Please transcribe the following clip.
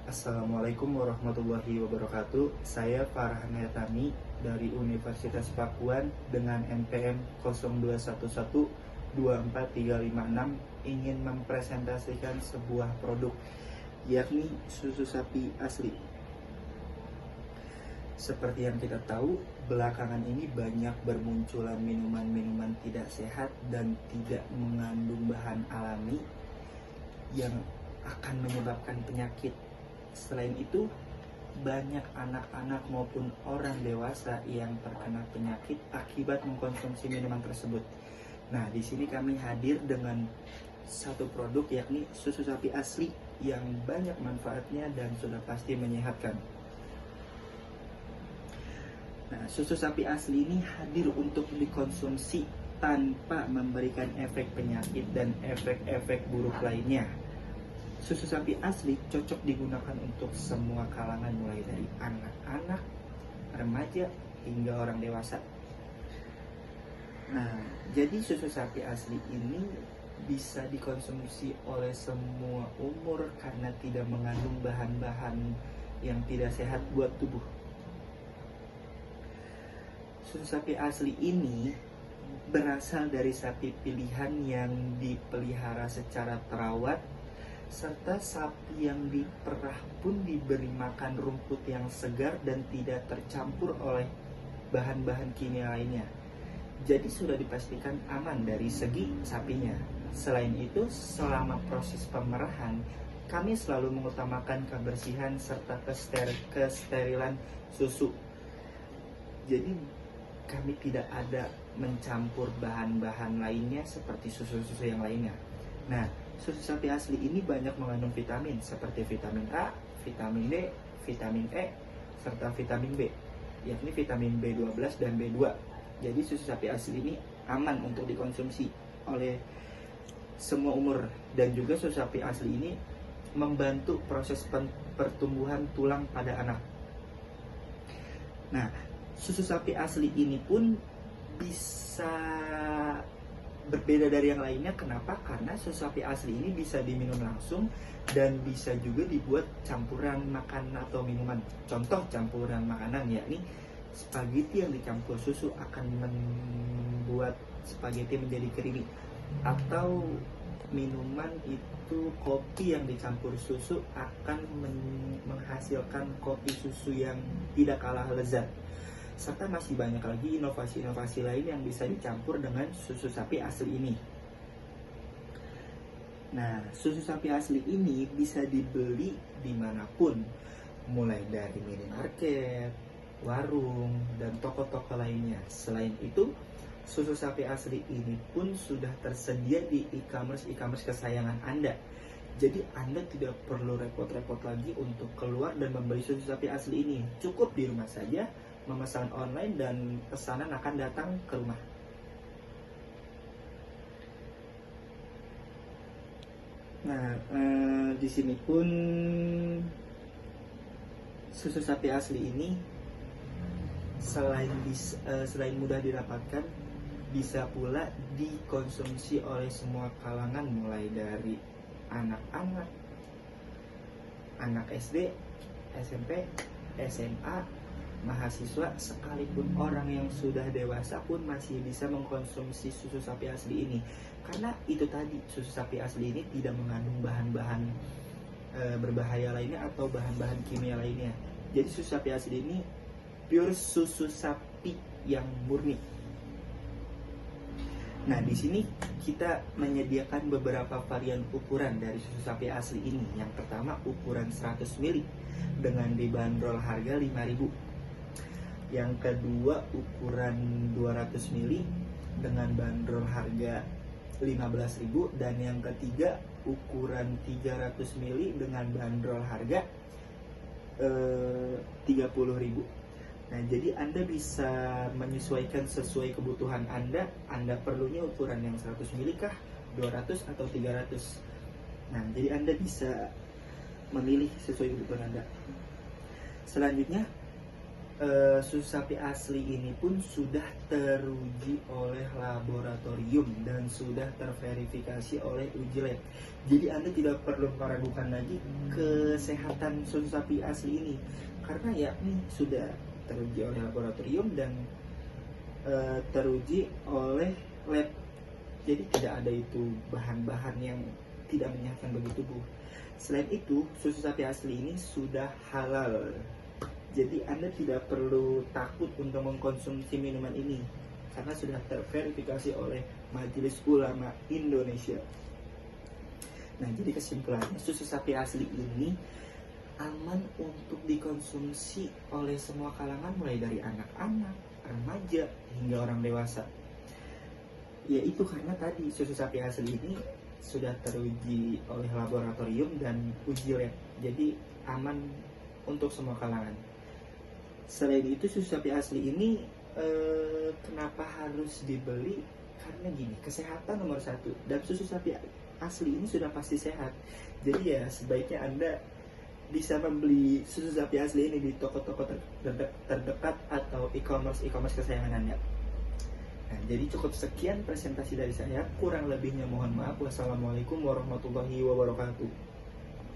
Assalamualaikum warahmatullahi wabarakatuh. Saya Farhan Hayatami dari Universitas Pakuan dengan NPM 021124356 ingin mempresentasikan sebuah produk, yakni susu sapi asli. Seperti yang kita tahu, belakangan ini banyak bermunculan minuman-minuman tidak sehat dan tidak mengandung bahan alami yang akan menyebabkan penyakit. Selain itu, banyak anak-anak maupun orang dewasa yang terkena penyakit akibat mengkonsumsi minuman tersebut. Nah, di sini kami hadir dengan satu produk, yakni susu sapi asli yang banyak manfaatnya dan sudah pasti menyehatkan. Nah, susu sapi asli ini hadir untuk dikonsumsi tanpa memberikan efek penyakit dan efek-efek buruk lainnya. Susu sapi asli cocok digunakan untuk semua kalangan, mulai dari anak-anak, remaja, hingga orang dewasa. Nah, jadi susu sapi asli ini bisa dikonsumsi oleh semua umur karena tidak mengandung bahan-bahan yang tidak sehat buat tubuh. Susu sapi asli ini berasal dari sapi pilihan yang dipelihara secara terawat, serta sapi yang diperah pun diberi makan rumput yang segar dan tidak tercampur oleh bahan-bahan kimia lainnya. Jadi sudah dipastikan aman dari segi sapinya. Selain itu, selama proses pemerahan, kami selalu mengutamakan kebersihan serta kesterilan susu. Jadi kami tidak ada mencampur bahan-bahan lainnya seperti susu-susu yang lainnya. Nah, susu sapi asli ini banyak mengandung vitamin seperti vitamin A, vitamin D, vitamin E, serta vitamin B, yakni vitamin B12 dan B2. Jadi susu sapi asli ini aman untuk dikonsumsi oleh semua umur, dan juga susu sapi asli ini membantu proses pertumbuhan tulang pada anak. Nah, susu sapi asli ini pun bisa berbeda dari yang lainnya. Kenapa? Karena susu sapi asli ini bisa diminum langsung dan bisa juga dibuat campuran makanan atau minuman. Contoh campuran makanan yakni spaghetti yang dicampur susu akan membuat spaghetti menjadi creamy, atau minuman itu kopi yang dicampur susu akan menghasilkan kopi susu yang tidak kalah lezat. Serta masih banyak lagi inovasi-inovasi lain yang bisa dicampur dengan susu sapi asli ini. Nah, susu sapi asli ini bisa dibeli dimanapun, mulai dari minimarket, warung, dan toko-toko lainnya. Selain itu, susu sapi asli ini pun sudah tersedia di e-commerce kesayangan Anda. Jadi Anda tidak perlu repot-repot lagi untuk keluar dan membeli susu sapi asli ini. Cukup di rumah saja, memesan online dan pesanan akan datang ke rumah. Nah, di sini pun susu sapi asli ini selain mudah didapatkan, bisa pula dikonsumsi oleh semua kalangan, mulai dari anak-anak, anak SD, SMP, SMA, mahasiswa, sekalipun orang yang sudah dewasa pun masih bisa mengkonsumsi susu sapi asli ini. Karena itu tadi, susu sapi asli ini tidak mengandung bahan-bahan berbahaya lainnya atau bahan-bahan kimia lainnya. Jadi susu sapi asli ini pure susu sapi yang murni. Nah, di sini kita menyediakan beberapa varian ukuran dari susu sapi asli ini. Yang pertama, ukuran 100 ml dengan dibanderol harga 5.000. Yang kedua, ukuran 200 ml dengan bandrol harga 15.000. Dan yang ketiga, ukuran 300 ml dengan bandrol harga 30.000. Nah, jadi Anda bisa menyesuaikan sesuai kebutuhan Anda. Anda perlunya ukuran yang 100 ml kah, 200 atau 300. Nah, jadi Anda bisa memilih sesuai kebutuhan Anda. Selanjutnya, susu sapi asli ini pun sudah teruji oleh laboratorium dan sudah terverifikasi oleh uji lab. Jadi Anda tidak perlu meragukan lagi kesehatan susu sapi asli ini, karena ya ini sudah teruji oleh laboratorium dan teruji oleh lab. Jadi tidak ada itu bahan-bahan yang tidak menyehatkan bagi tubuh. Selain itu, susu sapi asli ini sudah halal. Jadi Anda tidak perlu takut untuk mengkonsumsi minuman ini karena sudah terverifikasi oleh Majelis Ulama Indonesia. Nah, jadi kesimpulannya, susu sapi asli ini aman untuk dikonsumsi oleh semua kalangan, mulai dari anak-anak, remaja, hingga orang dewasa. Yaitu karena tadi susu sapi asli ini sudah teruji oleh laboratorium dan uji lab. Jadi aman untuk semua kalangan. Selain itu, susu sapi asli ini kenapa harus dibeli? Karena gini, kesehatan nomor satu, dan susu sapi asli ini sudah pasti sehat. Jadi ya sebaiknya Anda bisa membeli susu sapi asli ini di toko-toko terdekat atau e-commerce kesayangan Anda. Nah, jadi cukup sekian presentasi dari saya. Kurang lebihnya mohon maaf. Wassalamualaikum warahmatullahi wabarakatuh.